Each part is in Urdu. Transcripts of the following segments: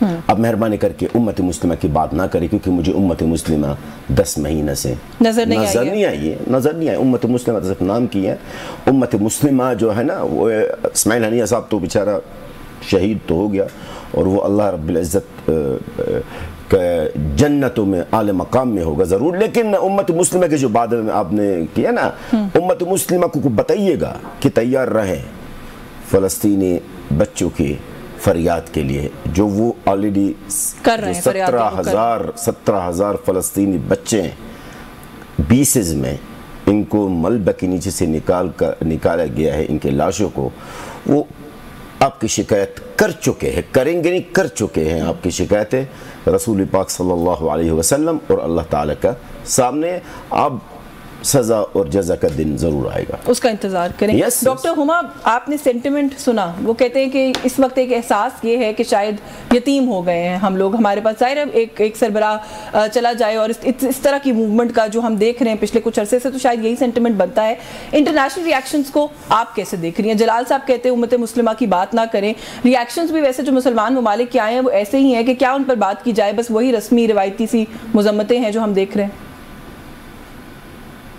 اب مہربانی کر کے امت مسلمہ کی بات نہ کریں، کیونکہ مجھے امت مسلمہ 10 مہینے سے نظر نہیں آئی ہے۔ امت مسلمہ صرف نام کی ہے۔ امت مسلمہ جو ہے نا، وہ اسماعیل ہنیہ صاحب تو بیچارہ شہید تو ہو گیا، اور وہ اللہ رب العزت جنتوں میں اعلی مقام میں ہوگا ضرور، لیکن امت مسلمہ کے جو بعد میں آپ نے کیا نا، امت مسلمہ کو بتائیے گا کہ تیار رہیں فلسطینی بچوں کی فریاد کے لیے، جو وہ آلریڈی 17,000 فلسطینی بچے ہیں بیسز میں، ان کو ملبہ کے نیچے سے نکالا گیا ہے، ان کے لاشوں کو، وہ آپ کی شکایت کر چکے ہیں، کریں گے نہیں کر چکے ہیں آپ کی شکایتیں رسول پاک صلی اللہ علیہ وسلم اور اللہ تعالیٰ کا سامنے۔ اب سزا اور جزا کا دن ضرور آئے گا، اس کا انتظار کریں۔ ڈاکٹر ہما، آپ نے سینٹیمنٹ سنا، وہ کہتے ہیں کہ اس وقت ایک احساس یہ ہے کہ شاید یتیم ہو گئے ہیں ہم لوگ، ہمارے پاس ظاہر ہے ایک سربراہ چلا جائے، اور اس طرح کی موومنٹ کا جو ہم دیکھ رہے ہیں پچھلے کچھ عرصے سے، تو شاید یہی سینٹیمنٹ بنتا ہے۔ انٹرنیشنل ری ایکشنز کو آپ کیسے دیکھ رہی ہیں؟ جلال صاحب کہتے ہیں امت مسلمہ کی بات نہ کریں، ری ایکشنز بھی ویسے جو مسلمان ممالک کے آئے ہیں وہ ایسے ہی ہیں کہ کیا ان پر بات کی جائے، بس وہی رسمی روایتی سی مذمتیں ہیں جو ہم دیکھ رہے ہیں۔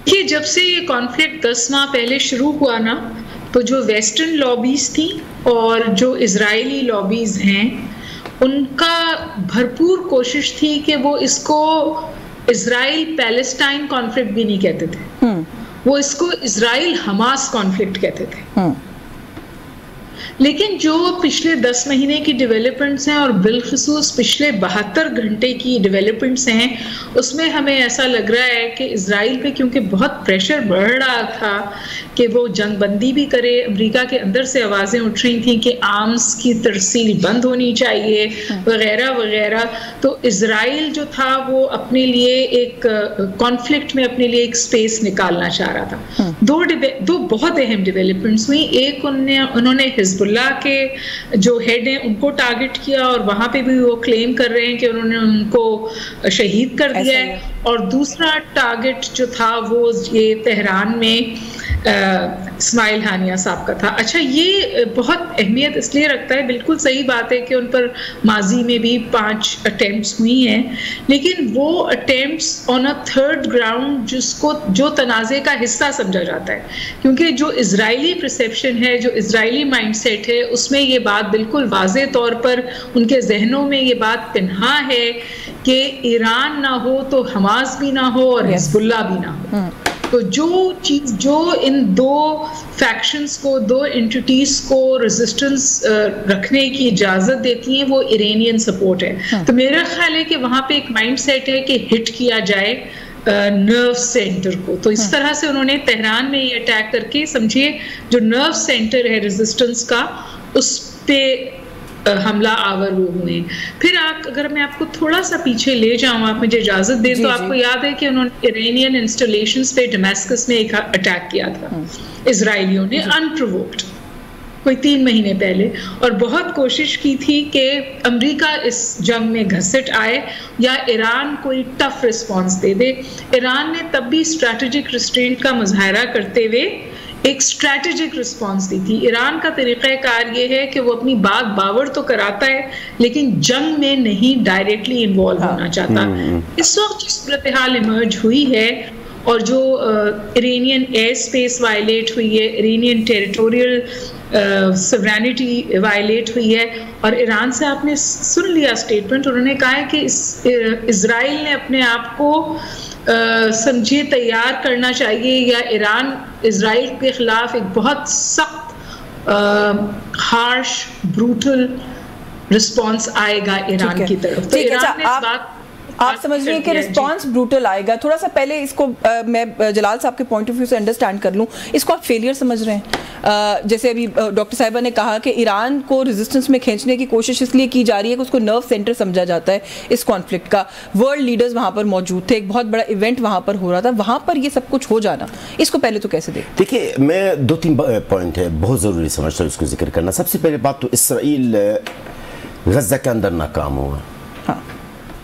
کہ جب سے یہ کانفلکٹ 10 ماہ پہلے شروع ہوا نا، تو جو ویسٹرن لابیز تھیں اور جو اسرائیلی لابیز ہیں، ان کا بھرپور کوشش تھی کہ وہ اس کو اسرائیل پیلسٹائن کانفلکٹ بھی نہیں کہتے تھے، وہ اس کو اسرائیل حماس کانفلکٹ کہتے تھے۔ لیکن جو پچھلے 10 مہینے کی ڈیولپمنٹس ہیں، اور بالخصوص پچھلے 72 گھنٹے کی ڈیولپمنٹس ہیں، اس میں ہمیں ایسا لگ رہا ہے کہ اسرائیل پہ کیونکہ بہت پریشر بڑھ رہا تھا کہ وہ جنگ بندی بھی کرے، امریکہ کے اندر سے آوازیں اٹھ رہی تھیں کہ آرمز کی ترسیل بند ہونی چاہیے وغیرہ وغیرہ، تو اسرائیل جو تھا وہ اپنے لیے ایک کانفلکٹ میں اپنے لیے ایک سپیس نکالنا چاہ رہا تھا۔ دو بہت اہم ڈیولپمنٹس ہوئی، ایک انہوں نے حزب اللہ کے جو ہیڈ ہیں ان کو ٹارگٹ کیا، اور وہاں پہ بھی وہ کلیم کر رہے ہیں کہ انہوں نے ان کو شہید کر دیا ہے، اور دوسرا ٹارگٹ جو تھا وہ یہ تہران میں اسماعیل ہانیہ صاحب کا تھا۔ اچھا، یہ بہت اہمیت اس لیے رکھتا ہے، بالکل صحیح بات ہے کہ ان پر ماضی میں بھی 5 اٹیمپٹس ہوئی ہیں، لیکن وہ attempts on a third ground جو تنازع کا حصہ سمجھا جاتا ہے، کیونکہ جو اسرائیلی پرسیپشن ہے، جو اسرائیلی مائنڈ سیٹ ہے، اس میں یہ بات بالکل واضح طور پر ان کے ذہنوں میں یہ بات پنہا ہے کہ ایران نہ ہو تو حماس بھی نہ ہو اور حزب اللہ بھی نہ ہو۔ تو جو ان دو فیکشنز کو، دو انٹیٹیز کو ریزسٹنس رکھنے کی اجازت دیتی ہیں، وہ ایرانین سپورٹ ہے۔ تو میرا خیال ہے کہ وہاں پہ ایک مائنڈ سیٹ ہے کہ ہٹ کیا جائے نرو سینٹر کو، تو اس طرح سے انہوں نے تہران میں یہ اٹیک کر کے، سمجھیے جو نرو سینٹر ہے ریزسٹنس کا، اس پہ حملہ آور وہ ہوئے۔ پھر اگر میں آپ کو تھوڑا سا پیچھے لے جاؤں، آپ مجھے اجازت دیں، تو آپ کو یاد ہے کہ انہوں نے ایرانین انسٹالیشنز پہ ڈمیسکس میں ایک اٹیک کیا تھا اسرائیلیوں نے، انپرووکڈ، کوئی 3 مہینے پہلے، اور بہت کوشش کی تھی کہ امریکہ اس جنگ میں گھسٹ آئے یا ایران کوئی ٹف رسپانس دے دے۔ ایران نے تب بھی اسٹریٹجک ریسٹرینٹ کا مظاہرہ کرتے ہوئے ایک اسٹریٹجک رسپانس دی تھی۔ ایران کا طریقہ کار یہ ہے کہ وہ اپنی بات باور تو کراتا ہے، لیکن جنگ میں نہیں ڈائریکٹلی انوالو ہونا چاہتا۔ اس وقت جو صورتحال ایمرج ہوئی ہے، اور جو ایرانین ایئر اسپیس وائلیٹ ہوئی ہے، ایرانین ٹیریٹوریل سورینٹی وائلیٹ ہوئی ہے، اور ایران سے آپ نے سن لیا اسٹیٹمنٹ، انہوں نے کہا ہے کہ اسرائیل نے اپنے آپ کو سمجھے تیار کرنا چاہیے، یا ایران اسرائیل کے خلاف ایک بہت سخت ہارش بروٹل رسپانس آئے گا ایران کی طرف۔ تو ایران نے اس بات آپ سمجھ رہے ہیں کہ رسپانس بروٹل آئے گا۔ تھوڑا سا پہلے اس کو میں جلال صاحب کے پوائنٹ آف ویو سے انڈرسٹینڈ کر لوں، اس کو آپ فیلئر سمجھ رہے ہیں؟ جیسے ابھی ڈاکٹر صاحبہ نے کہا کہ ایران کو ریزسٹنس میں کھینچنے کی کوشش اس لیے کی جا رہی ہے کہ اس کو نرو سینٹر سمجھا جاتا ہے اس کانفلکٹ کا، ورلڈ لیڈرز وہاں پر موجود تھے، ایک بہت بڑا ایونٹ وہاں پر ہو رہا تھا، وہاں پر یہ سب کچھ ہو جانا، اس کو پہلے تو کیسے دیکھیے میں 2-3 پوائنٹ ہے بہت ضروری سمجھتا ہوں اس کو ذکر کرنا۔ سب سے پہلے بات تو اسرائیل غزہ کے اندر ناکام ہوا،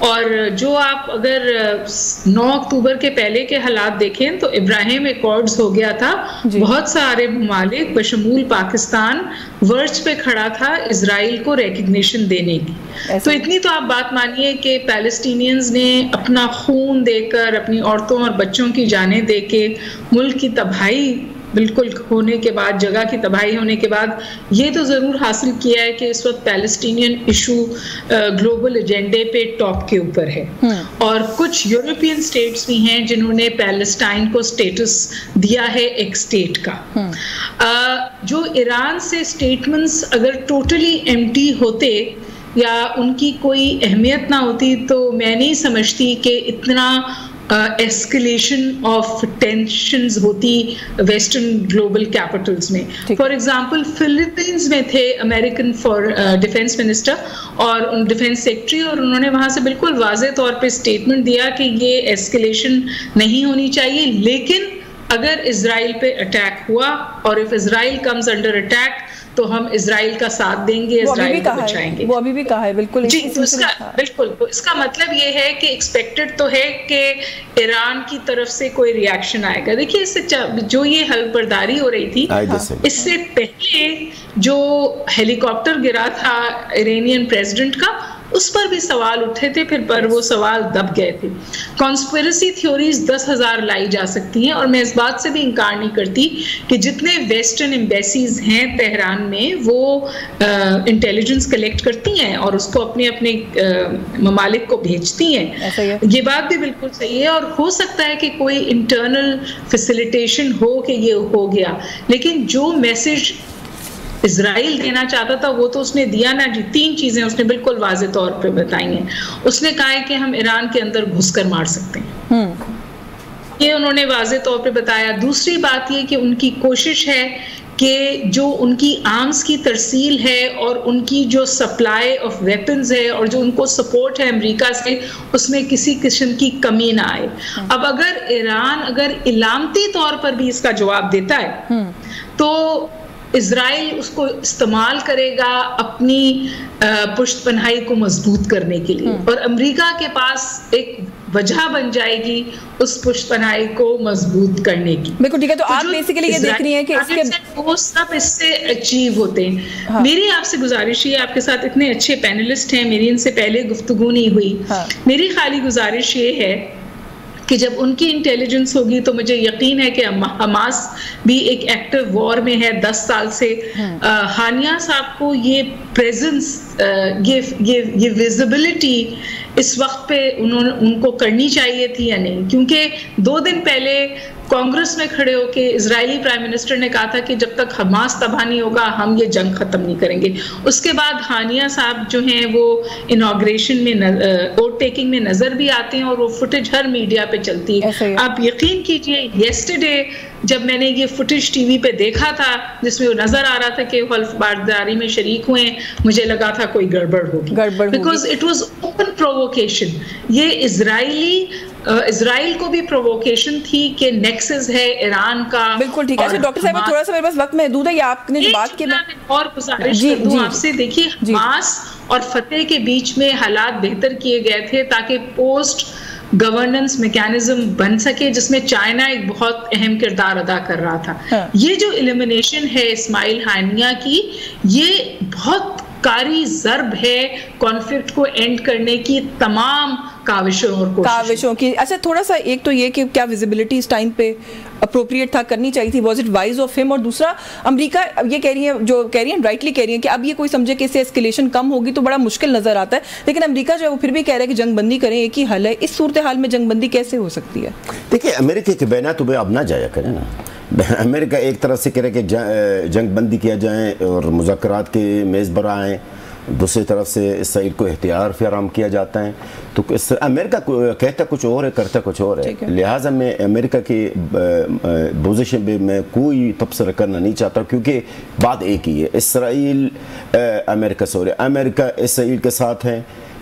اور جو آپ اگر 9 اکتوبر کے پہلے کے حالات دیکھیں تو ابراہیم ایکارڈز ہو گیا تھا, بہت سارے ممالک بشمول پاکستان ورچ پہ کھڑا تھا اسرائیل کو ریکگنیشن دینے کی. تو اتنی تو آپ بات مانیے کہ پیلسٹینینز نے اپنا خون دے کر, اپنی عورتوں اور بچوں کی جانیں دے کے, ملک کی تباہی بالکل ہونے کے بعد, جگہ کی تباہی ہونے کے بعد یہ تو ضرور حاصل کیا ہے کہ اس وقت پیلسٹینین ایشو گلوبل ایجنڈے پہ ٹاپ کے اوپر ہے. اور کچھ یورپین سٹیٹس بھی ہیں جنہوں نے پیلسٹائن کو سٹیٹس دیا ہے ایک سٹیٹ کا. جو ایران سے سٹیٹمنٹس اگر ٹوٹلی ایمٹی ہوتے یا ان کی کوئی اہمیت نہ ہوتی تو میں نہیں سمجھتی کہ اتنا ایسکلیشن آف ٹینشنز ہوتی ویسٹرن گلوبل کیپٹلز میں. فار ایگزامپل فلپینز میں تھے امریکن ڈیفینس منسٹر اور ڈیفینس سیکرٹری, اور انہوں نے وہاں سے بالکل واضح طور پہ اسٹیٹمنٹ دیا کہ یہ ایسکلیشن نہیں ہونی چاہیے, لیکن اگر اسرائیل پہ اٹیک ہوا اور if Israel comes under attack تو ہم اسرائیل کا ساتھ دیں گے, اسرائیل کو بچائیں گے. وہ ابھی بھی کہا ہے بالکل. جی, تو بالکل اس کا مطلب یہ ہے کہ ایکسپیکٹڈ تو ہے کہ ایران کی طرف سے کوئی ریاکشن آئے گا. دیکھیے اس سے جو یہ حلف برداری ہو رہی تھی, اس سے پہلے جو ہیلی کاپٹر گرا تھا ایرانین پریزیڈنٹ کا, اس پر بھی سوال اٹھے تھے, پھر پر وہ سوال دب گئے تھے. کانسپیرسی تھیوریز 10,000 لائی جا سکتی ہیں, اور میں اس بات سے بھی انکار نہیں کرتی کہ جتنے ویسٹرن ایمبیسیز ہیں تہران میں وہ انٹیلیجنس کلیکٹ کرتی ہیں اور اس کو اپنے اپنے ممالک کو بھیجتی ہیں. یہ بات بھی بالکل صحیح ہے, اور ہو سکتا ہے کہ کوئی انٹرنل فیسیلیٹیشن ہو کہ یہ ہو گیا, لیکن جو میسج اسرائیل دینا چاہتا تھا وہ تو اس نے دیا نا جی. 3 چیزیں اس نے بالکل واضح طور پہ بتائی ہیں. اس نے کہا ہے کہ ہم ایران کے اندر گھس کر مار سکتے ہیں, یہ انہوں نے واضح طور پہ بتایا. دوسری بات یہ کہ ان کی کوشش ہے کہ جو ان کی آرمز کی ترسیل ہے اور ان کی جو سپلائی آف ویپنز ہے اور جو ان کو سپورٹ ہے امریکہ سے, اس میں کسی قسم کی کمی نہ آئے. اب اگر ایران اگر علامتی طور پر بھی اس کا جواب دیتا ہے تو اسرائیل اس کو استعمال کرے گا اپنی پشت پناہی کو مضبوط کرنے کے لیے, اور امریکہ کے پاس ایک وجہ بن جائے گی اس پشت پناہی کو مضبوط کرنے کی. بالکل ٹھیک ہے. تو آپ بیسیکلی یہ دیکھ رہی ہیں کہ وہ سب اس سے اچیو ہوتے ہیں. میری آپ سے گزارش ہے, آپ کے ساتھ اتنے اچھے پینلسٹ ہیں, میری ان سے پہلے گفتگو نہیں ہوئی, میری خالی گزارش یہ ہے کہ جب ان کی انٹیلیجنس ہوگی تو مجھے یقین ہے کہ حماس بھی ایک ایکٹیو وار میں ہے 10 سال سے. ہانیہ صاحب کو یہ پریزنس, یہ ویزیبلٹی اس وقت پہ ان کو کرنی چاہیے تھی یا نہیں, کیونکہ 2 دن پہلے کانگریس میں کھڑے ہو کے اسرائیلی پرائم منسٹر نے کہا تھا کہ جب تک حماس تباہ نہیں ہوگا ہم یہ جنگ ختم نہیں کریں گے. اس کے بعد ہانیہ صاحب جو ہیں وہ انوگریشن میں ووٹ ٹیکنگ میں نظر بھی آتے ہیں, اور وہ فوٹیج ہر میڈیا پہ چلتی ہے. آپ یقین کیجئے یسٹرڈے جب میں نے یہ فوٹیج ٹی وی پہ دیکھا تھا جس میں وہ نظر آ رہا تھا کہ وہ حلف برداری میں شریک ہوئے ہیں, مجھے لگا تھا کوئی گڑبڑ ہوگی, because it was open provocation. یہ اسرائیل کو بھی پرووکیشن تھی کہ نیکسس ہے ایران کا. بالکل ٹھیک ہے. اچھا ڈاکٹر صاحب تھوڑا سا میرے پاس وقت محدود ہے, یہ آپ نے جو بات کی اور گزارش کر دوں آپ سے. دیکھیے حماس اور فتح کے بیچ میں حالات بہتر کیے گئے تھے تاکہ پوسٹ گورننس میکینزم بن سکے جس میں چائنا ایک بہت اہم کردار ادا کر رہا تھا. یہ جو ایلیمنیشن ہے اسماعیل ہانیہ کی, یہ بہت کاری ضرب ہے کانفلکٹ کو اینڈ کرنے کی تمام کاوشوں کی. اچھا تھوڑا سا ایک تو یہ کہ کیا ویزیبلٹی اس ٹائم پہ اپروپریٹ تھا, کرنی چاہیے تھی, واز اٹ وائز آف ہم, اور دوسرا امریکہ یہ کہہ رہی ہیں رائٹلی کہہ رہی ہیں کہ اب یہ کوئی سمجھے کہ اس سے ایسکیلیشن کم ہوگی تو بڑا مشکل نظر آتا ہے, لیکن امریکہ جو ہے وہ پھر بھی کہہ رہا ہے کہ جنگ بندی کریں, ایک ہی حل ہے. اس صورتحال میں جنگ بندی کیسے ہو سکتی ہے؟ دیکھیے امریکہ کے بیانات تو اب نہ جایا کریں نا. امریکہ ایک طرف سے کہہ رہے کہ جنگ بندی کیا جائیں اور مذاکرات کے میز پر آئیں, دوسری طرف سے اسرائیل کو اختیار فراہم کیا جاتا ہے. تو امریکہ کہتا کچھ اور ہے, کرتا کچھ اور ہے. لہٰذا میں امریکہ کی پوزیشن پہ میں کوئی تبصرہ کرنا نہیں چاہتا, کیونکہ بات ایک ہی ہے. اسرائیل امریکہ اسرائیل کے ساتھ ہے.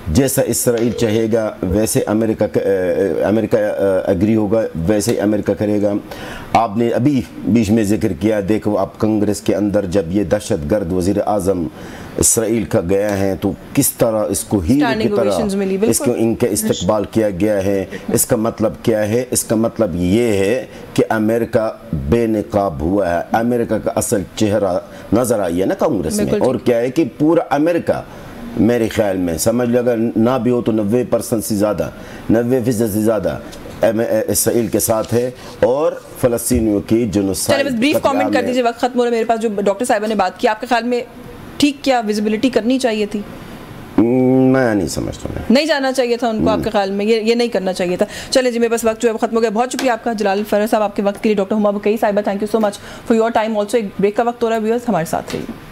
جیسا اسرائیل چاہے گا ویسے امریکہ اگری ہوگا, ویسے ہی امریکہ کرے گا. آپ نے ابھی بیچ میں ذکر کیا, دیکھو آپ کانگریس کے اندر جب یہ دہشت گرد وزیر اعظم اسرائیل کا گیا ہے تو کس طرح اس کو ہیرو کی طرح اس کو ان کا استقبال کیا گیا ہے. اس کا مطلب کیا ہے؟ اس کا مطلب یہ ہے کہ امریکہ بے نقاب ہوا ہے. امریکہ کا اصل چہرہ نظر آئی ہے نا کانگریس میں. اور کیا ہے کہ پورا امریکہ میرے خیال میں سمجھ لگا نہ بھی ہو تو 90% سے زیادہ 90% سے زیادہ اسرائیل کے ساتھ ہے اور فلسطینیوں کی جنوسائیڈ. چلیں بس بریف کامنٹ کر دیجیے، وقت ختم ہو رہا ہے میرے پاس. جو ڈاکٹر صاحبہ نے بات کی آپ کے خیال میں ٹھیک کیا ویزیبلٹی کرنی چاہیے تھی؟ میں نہیں سمجھتا ہوں. نہیں جانا چاہیے تھا ان کو آپ کے خیال میں؟ یہ نہیں کرنا چاہیے تھا. چلیں جی میرے پاس وقت جو ہے ختم ہو گیا. بہت شکریہ آپ کا جلال فرح صاحب آپ کے وقت کے لیے. ڈاکٹر ہما بکئی صاحبہ thank you so much for your time also. ایک بریک کا وقت ہو رہا ہے، ویورز ہمارے ساتھ رہیے.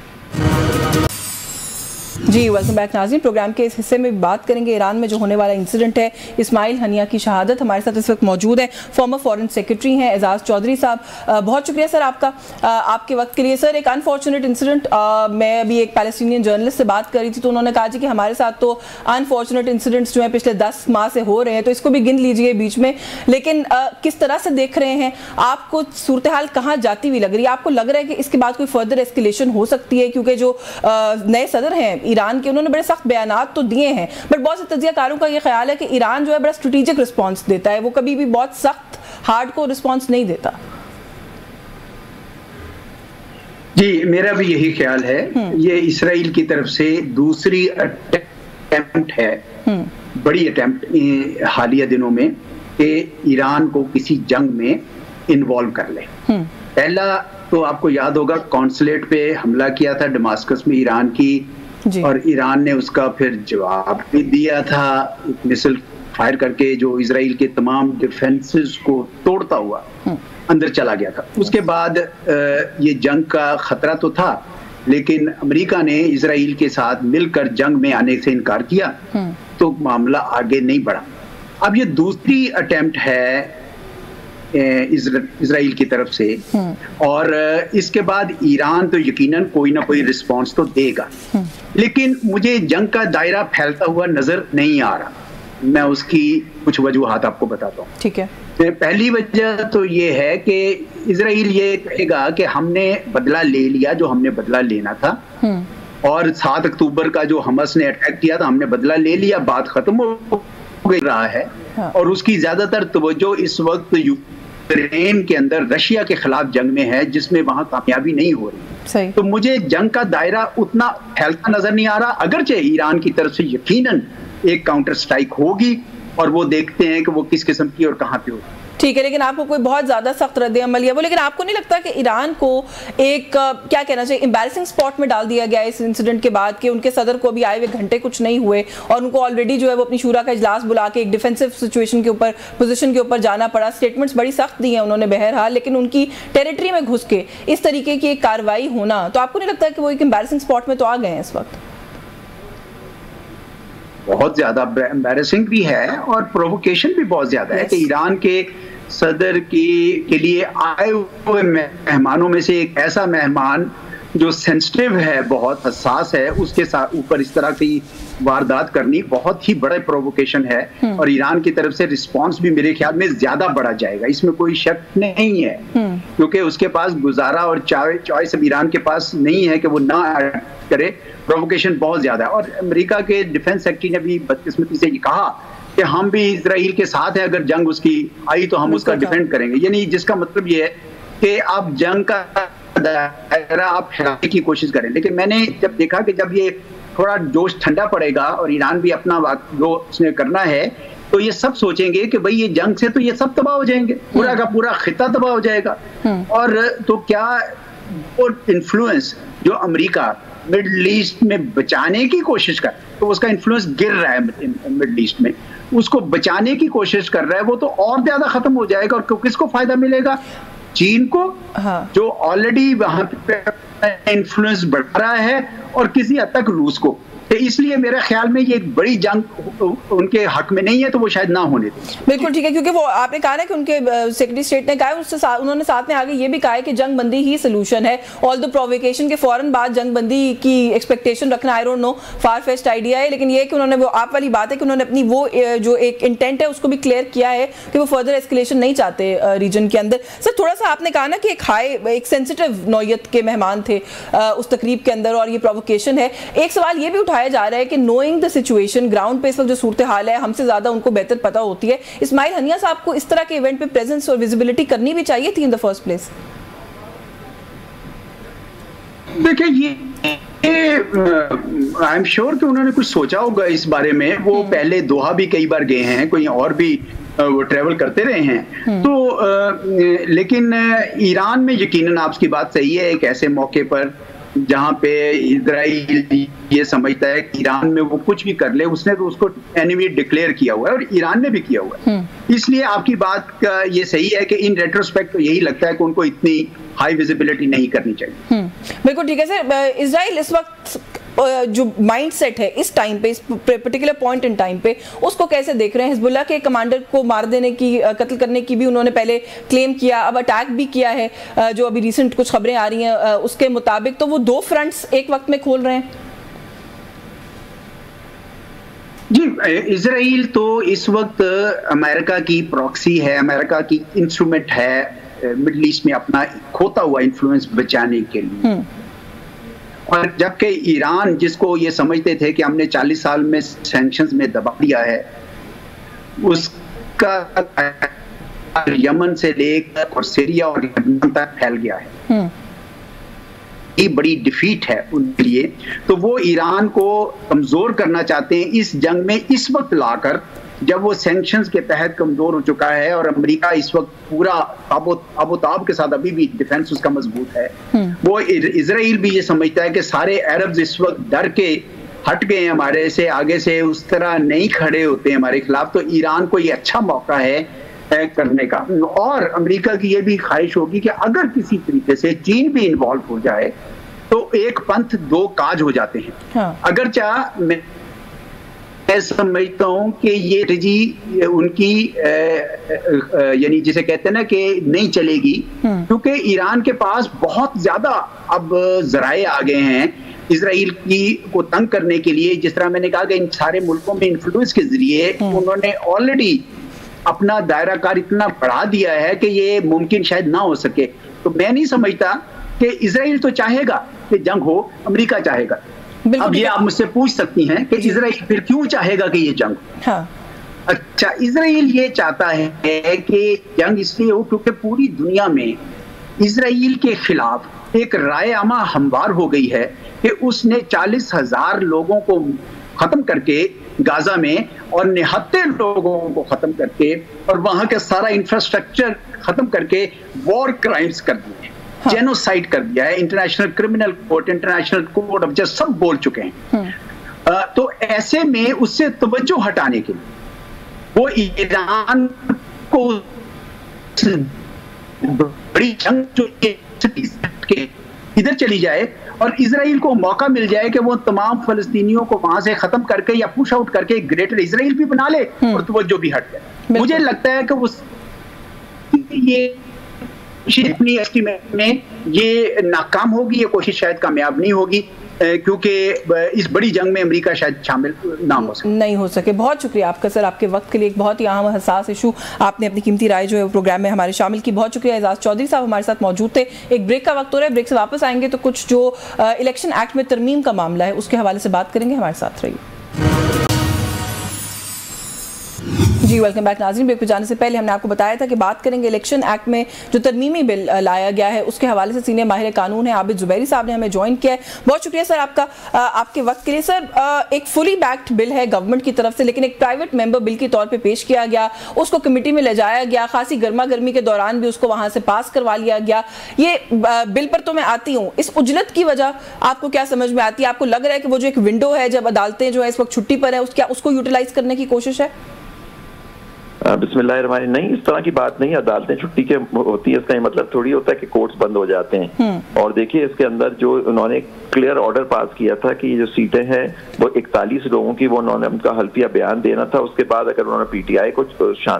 جی ویلکم بیک ناظرین. پروگرام کے اس حصے میں بات کریں گے ایران میں جو ہونے والا انسیڈنٹ ہے، اسماعیل ہنیہ کی شہادت. ہمارے ساتھ اس وقت موجود ہیں فارمر فارن سیکرٹری ہیں اعزاز چودھری صاحب. بہت شکریہ سر آپ کا آپ کے وقت کے لیے. سر ایک انفارچونیٹ انسیڈنٹ، میں ابھی ایک پیلسٹینین جرنلسٹ سے بات کر رہی تھی تو انہوں نے کہا جی کہ ہمارے ساتھ تو انفارچونیٹ انسیڈنٹس جو ہیں پچھلے 10 ماہ سے ہو رہے ہیں تو اس کو بھی گن لیجئے بیچ میں. لیکن کس طرح سے دیکھ رہے ہیں آپ کو؟ صورتحال کہاں جاتی ہوئی لگ رہی ہے؟ آپ کو لگ رہا ہے کہ اس کے بعد کوئی فردر ایسکیلیشن ہو سکتی ہے؟ کیونکہ جو نئے صدر ہیں ایران کے انہوں نے بڑے سخت بیانات تو دیے ہیں، بٹ بہت سے تجزیہ کاروں کا یہ خیال ہے کہ ایران جو ہے بڑا اسٹریٹجک رسپانس دیتا ہے، وہ کبھی بھی بہت سخت ہارڈ کو رسپانس نہیں دیتا. جی میرا بھی یہی خیال ہے. یہ اسرائیل کی طرف سے دوسری اٹیمپٹ ہے، بڑی اٹیمپٹ حالیہ دنوں میں کہ ایران کو کسی جنگ میں انوالو کر لے. پہلا تو آپ کو یاد ہوگا کونسلیٹ پہ حملہ کیا تھا ڈماسکس میں ایران کی، اور ایران نے اس کا پھر جواب بھی دیا تھا مثل فائر کر کے جو اسرائیل کے تمام ڈیفنسز کو توڑتا ہوا اندر چلا گیا تھا. اس کے بعد یہ جنگ کا خطرہ تو تھا لیکن امریکہ نے اسرائیل کے ساتھ مل کر جنگ میں آنے سے انکار کیا تو معاملہ آگے نہیں بڑھا. اب یہ دوسری اٹیمپٹ ہے اسرائیل کی طرف سے، اور اس کے بعد ایران تو یقیناً کوئی نہ کوئی رسپانس تو دے گا، لیکن مجھے جنگ کا دائرہ پھیلتا ہوا نظر نہیں آ رہا. میں اس کی کچھ وجوہات آپ کو بتاتا ہوں. ٹھیک ہے. پہلی وجہ تو یہ ہے کہ اسرائیل یہ کہے گا کہ ہم نے بدلہ لے لیا جو ہم نے بدلہ لینا تھا، اور 7 اکتوبر کا جو حماس نے اٹیک کیا تھا ہم نے بدلہ لے لیا، بات ختم ہو رہا ہے. اور اس کی زیادہ تر توجہ اس وقت یوکرین کے اندر رشیا کے خلاف جنگ میں ہے جس میں وہاں کامیابی نہیں ہو رہی. تو مجھے جنگ کا دائرہ اتنا پھیلتا نظر نہیں آ رہا، اگرچہ ایران کی طرف سے یقیناً ایک کاؤنٹر سٹرائک ہوگی اور وہ دیکھتے ہیں کہ وہ کس قسم کی اور کہاں پہ ہوگی. ٹھیک ہے، لیکن آپ کو کوئی بہت زیادہ سخت رد عمل ہے وہ، لیکن آپ کو نہیں لگتا کہ ایران کو ایک کیا کہنا چاہیے امبیرسنگ سپاٹ میں ڈال دیا گیا اس انسیڈنٹ کے بعد کہ ان کے صدر کو بھی آئے ہوئے گھنٹے کچھ نہیں ہوئے اور ان کو آلریڈی جو ہے وہ اپنی شورا کا اجلاس بلا کے ایک ڈیفینسو سچویشن کے اوپر پوزیشن کے اوپر جانا پڑا. سٹیٹمنٹس بڑی سخت دی ہیں انہوں نے بہرحال، لیکن ان کی ٹیریٹری میں گھس کے اس طریقے کی ایک کارروائی ہونا، تو آپ کو نہیں لگتا کہ وہ ایک امبیرسنگ سپاٹ میں تو آ گئے ہیں اس وقت؟ بہت زیادہ امبیرسنگ بھی ہے اور پرووکیشن بھی بہت زیادہ ہے کہ ایران کے صدر کے لیے آئے ہوئے مہمانوں میں سے ایک ایسا مہمان جو سینسٹیو ہے، بہت حساس ہے، اس کے اوپر اس طرح کی واردات کرنی بہت ہی بڑا پرووکیشن ہے. اور ایران کی طرف سے رسپانس بھی میرے خیال میں زیادہ بڑھا جائے گا، اس میں کوئی شک نہیں ہے، کیونکہ اس کے پاس گزارا اور چوائس اب ایران کے پاس نہیں ہے کہ وہ نہ کرے. پرووکیشن بہت زیادہ ہے. اور امریکہ کے ڈیفنس سیکرٹری نے بھی بدقسمتی سے یہ کہا کہ ہم بھی اسرائیل کے ساتھ ہیں، اگر جنگ اس کی آئی تو ہم اس کا ڈیفینڈ کریں گے. یعنی جس کا مطلب یہ ہے کہ آپ جنگ کا دائرہ آپ پھیلانے کی کوشش کریں. لیکن میں نے جب دیکھا کہ جب یہ تھوڑا جوش ٹھنڈا پڑے گا اور ایران بھی اپنا جو اس نے کرنا ہے تو یہ سب سوچیں گے کہ بھئی یہ جنگ سے تو یہ سب تباہ ہو جائیں گے، پورا کا پورا خطہ تباہ ہو جائے گا. اور تو کیا انفلوئنس جو امریکہ مڈل ایسٹ میں بچانے کی کوشش کر، تو اس کا انفلوئنس گر رہا ہے مڈل ایسٹ میں، اس کو بچانے کی کوشش کر رہا ہے، وہ تو اور زیادہ ختم ہو جائے گا. اور کس کو فائدہ ملے گا؟ چین کو، جو آلریڈی وہاں پہ انفلوئنس بڑھا رہا ہے، اور کسی حد تک روس کو. تو اس لیے میرے خیال میں یہ ایک بڑی جنگ ان کے حق میں نہیں ہے تو وہ شاید نہ ہونے دیں. بالکل ٹھیک ہے, کیونکہ وہ آپ نے کہا نا کہ ان کے سیکرٹری اسٹیٹ نے کہا ہے, اس سے انہوں نے ساتھ میں آگے یہ بھی کہا ہے کہ جنگ بندی ہی سلوشن ہے. آل دو پروویکیشن کے فوراً بعد جنگ بندی کی ایکسپیکٹیشن رکھنا آئی ڈونٹ نو فار فیسٹ آئیڈیا ہے, لیکن یہ کہ انہوں نے وہ آپ والی بات ہے کہ انہوں نے اپنی وہ جو ایک انٹینٹ ہے اس کو بھی کلیئر کیا ہے کہ وہ فردر ایسکیلیشن نہیں چاہتے ریجن کے اندر. سر تھوڑا سا آپ نے کہا نا کہ ایک سینسیٹیو نوعیت کے مہمان تھے اس تقریب کے اندر اور یہ پرووکیشن ہے. ایک سوال یہ بھی اٹھایا جا رہا ہے کہ نوئنگ دا سچویشن گراؤنڈ پہ اس وقت جو صورتحال ہے ہم سے زیادہ ان کو بہتر پتہ ہوتی ہے, اسماعیل ہنیہ صاحب کو اس طرح کے ایونٹ پہ پریزنس اور ویزیبلٹی کرنی بھی چاہیے تھی ان دا فرسٹ پلیس. دیکھیں یہ آئی ایم شیور کہ انہوں نے کچھ سوچا ہوگا اس بارے میں. وہ پہلے دوحہ بھی کئی بار گئے ہیں, کوئی اور بھی وہ ٹریول کرتے رہے ہیں تو لیکن ایران میں یقیناً آپ کی بات صحیح ہے, ایک ایسے موقع پر جہاں پہ اسرائیل یہ سمجھتا ہے کہ ایران میں وہ کچھ بھی کر لے, اس نے تو اس کو اینیمی ڈکلیئر کیا ہوا ہے اور ایران نے بھی کیا ہوا ہے. اس لیے آپ کی بات کا یہ صحیح ہے کہ ان ریٹروسپیکٹ تو یہی لگتا ہے کہ ان کو اتنی ہائی ویزیبلٹی نہیں کرنی چاہیے. بالکل ٹھیک ہے سر. اسرائیل اس وقت جو مائنڈ سیٹ ہے اس ٹائم پہ, اس پرٹیکولر پوائنٹ ان ٹائم پہ, اس کو کیسے دیکھ رہے ہیں؟ حزب اللہ کے کمانڈر کو مار دینے کی, قتل کرنے کی بھی انہوں نے پہلے کلیم کیا, اب اٹیک بھی کیا ہے, جو ابھی ریسنٹ کچھ خبریں آ رہی ہیں اس کے مطابق, تو وہ دو فرنٹس ایک وقت میں کھول رہے ہیں. جی اسرائیل تو اس وقت امریکہ کی پراکسی ہے, امریکہ کی انسٹرومنٹ ہے مڈل ایسٹ میں اپنا کھوتا ہوا انفلوئنس بچانے کے لیے. اور جبکہ ایران جس کو یہ سمجھتے تھے کہ ہم نے 40 سال میں سینکشنز میں دبا دیا ہے, اس کا یمن سے لے کر اور سیریا اور لبنان تک پھیل گیا ہے. یہ بڑی ڈیفیٹ ہے ان کے لیے, تو وہ ایران کو کمزور کرنا چاہتے ہیں اس جنگ میں اس وقت لا کر جب وہ سینکشنز کے تحت کمزور ہو چکا ہے اور امریکہ اس وقت پورا تاب کے ساتھ ابھی بھی ڈیفنس اس کا مضبوط ہے. وہ اسرائیل بھی یہ سمجھتا ہے کہ سارے عربز اس وقت ڈر کے ہٹ گئے ہیں ہمارے سے, آگے سے اس طرح نہیں کھڑے ہوتے ہیں ہمارے خلاف, تو ایران کو یہ اچھا موقع ہے کرنے کا. اور امریکہ کی یہ بھی خواہش ہوگی کہ اگر کسی طریقے سے چین بھی انوالو ہو جائے تو ایک پنتھ دو کاج ہو جاتے ہیں. اگرچہ میں سمجھتا ہوں کہ یہ اسٹریٹجی ان کی یعنی جسے کہتے ہیں نا کہ نہیں چلے گی, کیونکہ ایران کے پاس بہت زیادہ اب ذرائع آ گئے ہیں اسرائیل کی کو تنگ کرنے کے لیے. جس طرح میں نے کہا کہ ان سارے ملکوں میں انفلوئنس کے ذریعے انہوں نے آلریڈی اپنا دائرہ کار اتنا بڑھا دیا ہے کہ یہ ممکن شاید نہ ہو سکے. تو میں نہیں سمجھتا کہ اسرائیل تو چاہے گا کہ جنگ ہو, امریکہ چاہے گا. اب یہ آپ مجھ سے پوچھ سکتی ہیں کہ اسرائیل پھر کیوں چاہے گا کہ یہ جنگ ہو؟ اچھا, اسرائیل یہ چاہتا ہے کہ جنگ اس لیے ہو کیونکہ پوری دنیا میں اسرائیل کے خلاف ایک رائے عامہ ہموار ہو گئی ہے کہ اس نے 40,000 لوگوں کو ختم کر کے غازہ میں اور 69 لوگوں کو ختم کر کے اور وہاں کا سارا انفراسٹرکچر ختم کر کے وار کرائمز کر دیے, جینوسائیڈ کر دیا ہے. International criminal court, international court of justice سب بول چکے ہیں. تو ایسے میں اس سے توجہ ہٹانے کے لیے وہ ایران کو بڑی جنگ جو ادھر چلی جائے اور اسرائیل کو موقع مل جائے کہ وہ تمام فلسطینیوں کو وہاں سے ختم کر کے یا پش آؤٹ کر کے گریٹر اسرائیل بھی بنا لے اور توجہ بھی ہٹ جائے. مجھے لگتا ہے کہ یہ اپنی اسٹیمیٹ میں یہ ناکام ہوگی, یہ کوشش شاید کامیاب نہیں ہوگی کیونکہ اس بڑی جنگ میں امریکہ شاید شامل نہیں ہو سکے. بہت شکریہ آپ کا سر, آپ کے وقت کے لیے. ایک بہت ہی اہم حساس ایشو آپ نے اپنی قیمتی رائے جو ہے پروگرام میں ہمارے شامل کی. بہت شکریہ. اعزاز چودھری صاحب ہمارے ساتھ موجود تھے. ایک بریک کا وقت ہو رہا ہے, بریک سے واپس آئیں گے تو کچھ جو الیکشن ایکٹ میں ترمیم کا معاملہ ہے اس کے حوالے سے بات کریں گے. ہمارے ساتھ رہیے. جی ویلکم بیک ناظرین. بریک پہ جانے سے پہلے ہم نے آپ کو بتایا تھا کہ بات کریں گے الیکشن ایکٹ میں جو ترمیمی بل لایا گیا ہے اس کے حوالے سے. سینئر ماہر قانون ہے عابد زبیری صاحب نے ہمیں جوائن کیا ہے. بہت شکریہ سر آپ کا, آپ کے وقت کے لیے. سر ایک فلی بیکڈ بل ہے گورنمنٹ کی طرف سے, لیکن ایک پرائیویٹ ممبر بل کے طور پہ پیش کیا گیا, اس کو کمیٹی میں لے جایا گیا, خاصی گرما گرمی کے دوران بھی اس کو وہاں سے پاس کروا لیا گیا. یہ بل پر تو میں آتی ہوں, اس عجلت کی وجہ آپ کو کیا سمجھ میں آتی ہے؟ آپ کو لگ رہا ہے کہ وہ جو ایک ونڈو ہے جب عدالتیں جو ہے اس وقت چھٹی پر ہے اس کو یوٹیلائز کرنے کی کوشش ہے؟ بسم اللہ الرحمن الرحیم. نہیں، اس طرح کی بات نہیں. عدالتیں چھٹی کے ہوتی ہیں، اس کا یہ مطلب تھوڑی ہوتا ہے کہ کورٹس بند ہو جاتے ہیں. اور دیکھیے اس کے اندر جو انہوں نے کلیئر آرڈر پاس کیا تھا کہ یہ جو سیٹیں ہیں وہ 41 لوگوں کی، وہ انہوں نے ان کا حلفیہ بیان دینا تھا. اس کے بعد اگر انہوں نے پی ٹی آئی کو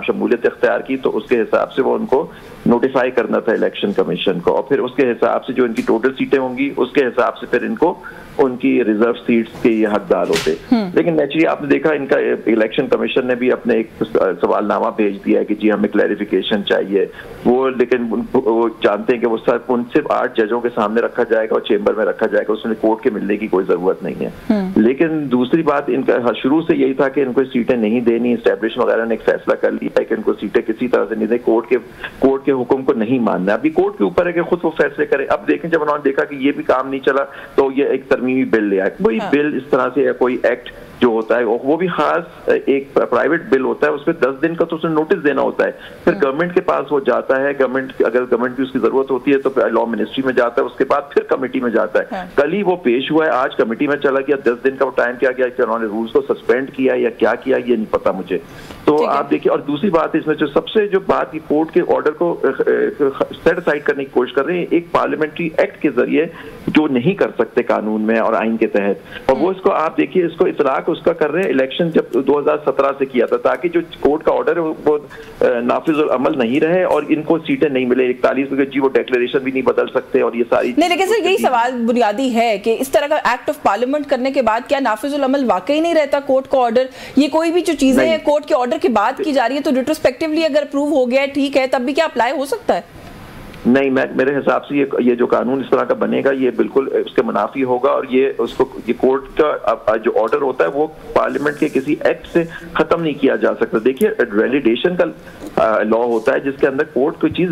شمولیت اختیار کی تو اس کے حساب سے وہ ان کو نوٹیفائی کرنا تھا الیکشن کمیشن کو، اور پھر اس کے حساب سے جو ان کی ٹوٹل سیٹیں ہوں گی اس کے حساب سے پھر ان کو ان کی ریزرو سیٹس کے یہ حقدار ہوتے. لیکن نیچرلی آپ نے دیکھا ان کا الیکشن کمیشن نے بھی اپنے ایک سوال نامہ بھیج دیا ہے کہ جی ہمیں کلیریفیکیشن چاہیے. وہ لیکن وہ جانتے ہیں کہ وہ صرف 8 ججوں کے سامنے رکھا جائے گا اور چیمبر میں رکھا جائے گا، اس میں کورٹ کے ملنے کی کوئی ضرورت نہیں ہے. لیکن دوسری بات ان کا شروع سے یہی تھا کہ ان کو سیٹیں نہیں دینی. اسٹیبلش وغیرہ نے ایک فیصلہ کر لیا ہے کہ ان کو سیٹیں کسی طرح سے نہیں دیں، کورٹ کے حکم کو نہیں ماننا. ابھی کورٹ کے اوپر ہے کہ خود وہ فیصلے کرے. اب دیکھیں جب انہوں نے دیکھا کہ یہ بھی کام نہیں چلا تو یہ ایک ترمیمی بل لے آئے. کوئی بل اس طرح سے یا کوئی ایکٹ جو ہوتا ہے وہ بھی خاص ایک پرائیویٹ بل ہوتا ہے، اس پہ 10 دن کا تو اس نے نوٹس دینا ہوتا ہے. پھر گورنمنٹ کے پاس وہ جاتا ہے، اگر گورنمنٹ کی اس کی ضرورت ہوتی ہے تو پھر لا منسٹری میں جاتا ہے، اس کے بعد پھر کمیٹی میں جاتا ہے. کل ہی وہ پیش ہوا ہے، آج کمیٹی میں چلا گیا. 10 دن کا ٹائم کیا گیا کہ انہوں نے رولز کو سسپینڈ کیا یا کیا کیا یہ نہیں پتا مجھے. تو آپ دیکھیے، اور دوسری بات اس میں جو سب سے جو بات کی کورٹ کے آرڈر کو سیٹ اسائڈ کرنے کی کوشش کر رہے ہیں ایک پارلیمنٹری ایکٹ کے ذریعے جو نہیں کر سکتے قانون میں اور آئین کے تحت. اور وہ اس کو آپ دیکھیے اس کو اطلاق اس کا کر رہے ہیں الیکشن جب 2017 سے کیا تھا تاکہ جو کورٹ کا آرڈر ہے وہ نافذ العمل نہیں رہے اور ان کو سیٹیں نہیں ملے. 41 میں جی وہ ڈیکلیریشن بھی نہیں بدل سکتے اور یہ ساری نہیں. لیکن سر یہی سوال بنیادی ہے کہ اس طرح کا ایکٹ آف پارلیمنٹ کرنے کے بعد کیا نافذ العمل واقعی نہیں رہتا کورٹ کا آرڈر؟ یہ کوئی بھی جو چیزیں ہیں کورٹ کے آرڈر کی بات کی جا رہی ہے تو ریٹروسپیکٹیولی اگر اپروو ہو گیا ہے ٹھیک ہے، تب بھی کیا اپلائی ہو سکتا ہے؟ نہیں، میرے حساب سے یہ جو قانون اس طرح کا بنے گا یہ بالکل اس کے منافی ہوگا. اور یہ کورٹ کا جو آرڈر ہوتا ہے وہ پارلیمنٹ کے کسی ایکٹ سے ختم نہیں کیا جا سکتا. دیکھیے ویلیڈیشن کا لا ہوتا ہے جس کے اندر کورٹ کوئی چیز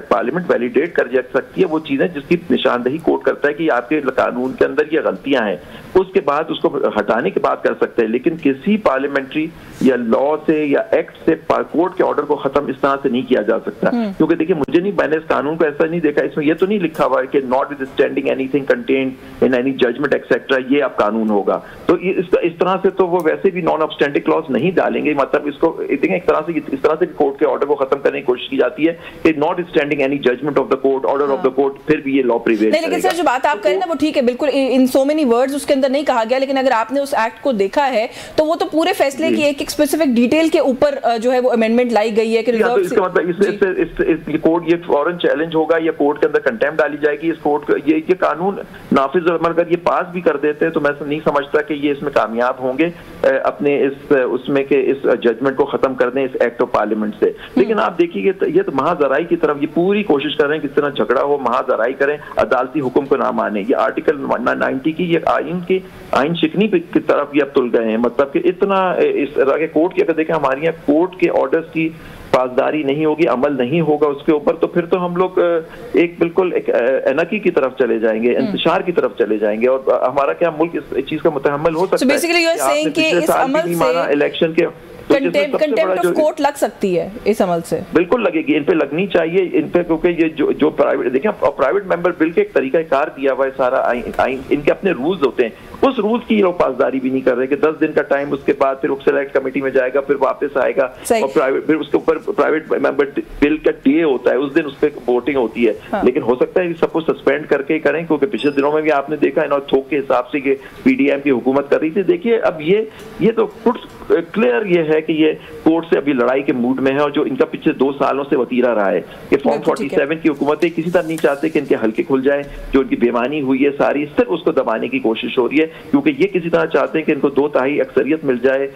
پارلیمنٹ ویلیڈیٹ کر سکتی ہے وہ چیزیں جس کی نشاندہی کورٹ کرتا ہے کہ آپ کے قانون کے اندر یہ غلطیاں ہیں، اس کے بعد اس کو ہٹانے کی بات کر سکتے ہیں. لیکن کسی پارلیمنٹری یا لا سے یا ایکٹ سے کورٹ کے آرڈر کو ختم اس طرح سے نہیں کیا جا سکتا. کیونکہ دیکھیے میں نے اس قانون کو ایسا نہیں دیکھا، اس میں یہ تو نہیں لکھا ہوا ہے کہ notwithstanding anything contained in any judgment etcetera یہ اب قانون ہوگا. تو اس طرح سے تو وہ ویسے بھی نان ابسٹینڈنگ کلاس نہیں ڈالیں گے. مطلب اس کو ایک طرح سے اس طرح سے کورٹ کے آرڈر کو ختم کرنے کی کوشش کی جاتی ہے کہ notwithstanding any judgment of the court order of the court, پھر بھی یہ لا پریویل کرے گا. لیکن سر جو بات آپ کریں نا وہ ٹھیک ہے، بالکل ان سو مینی ورڈز اس کے اندر نہیں کہا گیا، لیکن اگر آپ نے اس ایکٹ کو دیکھا ہے تو وہ تو پورے فیصلے کی ایک اسپیسیفک ڈیٹیل کے اوپر جو ہے وہ امینڈمنٹ لائی گئی ہے کہ اس کا مطلب کورٹ یہ فوراً چیلنج ہوگا یا کورٹ کے اندر کنٹیمپٹ ڈالی جائے گی. اس کورٹ یہ قانون نافذ العمل اگر یہ پاس بھی کر دیتے ہیں تو میں نہیں سمجھتا کہ یہ اس میں کامیاب ہوں گے اپنے اس میں کہ اس ججمنٹ کو ختم کر دیں اس ایکٹ آف پارلیمنٹ سے. لیکن آپ دیکھیے یہ تو محض ذرائی کی طرف یہ پوری کوشش کر رہے ہیں کس طرح جھگڑا ہو، محض ذرائی کریں، عدالتی حکم کو نہ مانیں. یہ آرٹیکل 90 کی یہ آئین شکنی کی طرف یہ اب تل گئے ہیں. مطلب کہ اتنا اس طرح کے کورٹ کی اگر دیکھیں ہمارے یہاں کورٹ کے آرڈرز کی پاسداری نہیں ہوگی، عمل نہیں ہوگا اس کے اوپر، تو پھر تو ہم لوگ ایک بالکل ایک انرکی کی طرف چلے جائیں گے، انتشار کی طرف چلے جائیں گے. اور ہمارا کیا ملک اس چیز کا متحمل ہو سکتا ہے؟ الیکشن کے کنٹیمپٹ آف کورٹ لگ سکتی ہے اس عمل سے، بالکل لگے گی. ان پہ لگنی چاہیے ان پہ، کیونکہ یہ جو پرائیویٹ دیکھیں پرائیویٹ ممبر بل کے ایک طریقہ کار دیا ہوا ہے سارا آئین، ان کے اپنے رولز ہوتے ہیں، اس رولز کی لوگ پاسداری بھی نہیں کر رہے کہ 10 دن کا ٹائم، اس کے بعد پھر سلیکٹ کمیٹی میں جائے گا، پھر واپس آئے گا اور پھر اس کے اوپر پرائیویٹ ممبر بل کا ڈے ہوتا ہے، اس دن اس پہ ووٹنگ ہوتی ہے. لیکن ہو سکتا ہے سب کو سسپینڈ کر کے کریں، کیونکہ پچھلے دنوں میں بھی آپ نے دیکھا ہے تھوک کے حساب سے کہ پی ڈی ایم کی حکومت کر رہی تھی. دیکھیے اب یہ تو کلیئر یہ ہے کہ یہ کورٹ سے ابھی لڑائی کے موڈ میں ہے، اور جو ان کا پچھلے 2 سالوں سے وتیرہ رہا ہے کہ فارم 47 کی حکومتیں کسی طرح نہیں چاہتے کہ ان کے حلقے کھل جائیں، جو ان کی بےمانی ہوئی ہے ساری صرف اس کو دبانے کی کوشش ہو رہی ہے. کیونکہ یہ کسی طرح چاہتے ہیں کہ ان کو 2/3 اکثریت مل جائے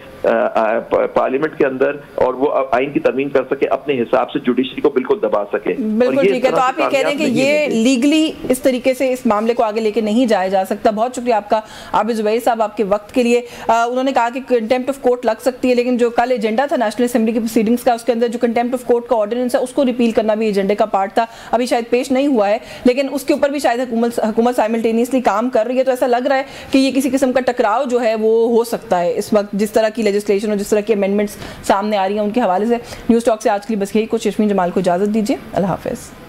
پارلیمنٹ کے اندر اور وہ آئین کی ترمیم کر سکے، اپنے حساب سے جوڈیشری کو بالکل دبا سکے. بالکل ٹھیک ہے. تو آپ یہ کہہ رہے ہیں کہ یہ لیگلی اس طریقے سے اس معاملے کو آگے لے کے نہیں جایا جا سکتا. بہت شکریہ آپ کا عابد زبیر صاحب آپ کے وقت کے لیے. انہوں نے کہا کہ کنٹیمپٹ آف کورٹ لگ سکتی ہے، لیکن جو کل ایجنڈا تھا نیشنل اسمبلی کی پروسیڈنگز کا اس کے اندر جو کنٹیمپٹ آف کورٹ کا آرڈیننس ہے اس کو ریپیل کرنا بھی ایجنڈے کا پارٹ تھا. ابھی شاید پیش نہیں ہوا ہے، لیکن اس کے اوپر بھی شاید حکومت سائملٹینیسلی کام کر رہی ہے. تو ایسا لگ رہا ہے کہ یہ کسی قسم کا ٹکراؤ جو ہے وہ ہو سکتا ہے اس وقت جس طرح کی لیجسلیشن اور جس طرح کی امینڈمنٹس سامنے آ رہی ہیں ان کے حوالے سے. نیوز ٹاک سے آج کے لیے بس یہی کچھ. یاسمین جمال کو اجازت دیجیے. اللہ حافظ.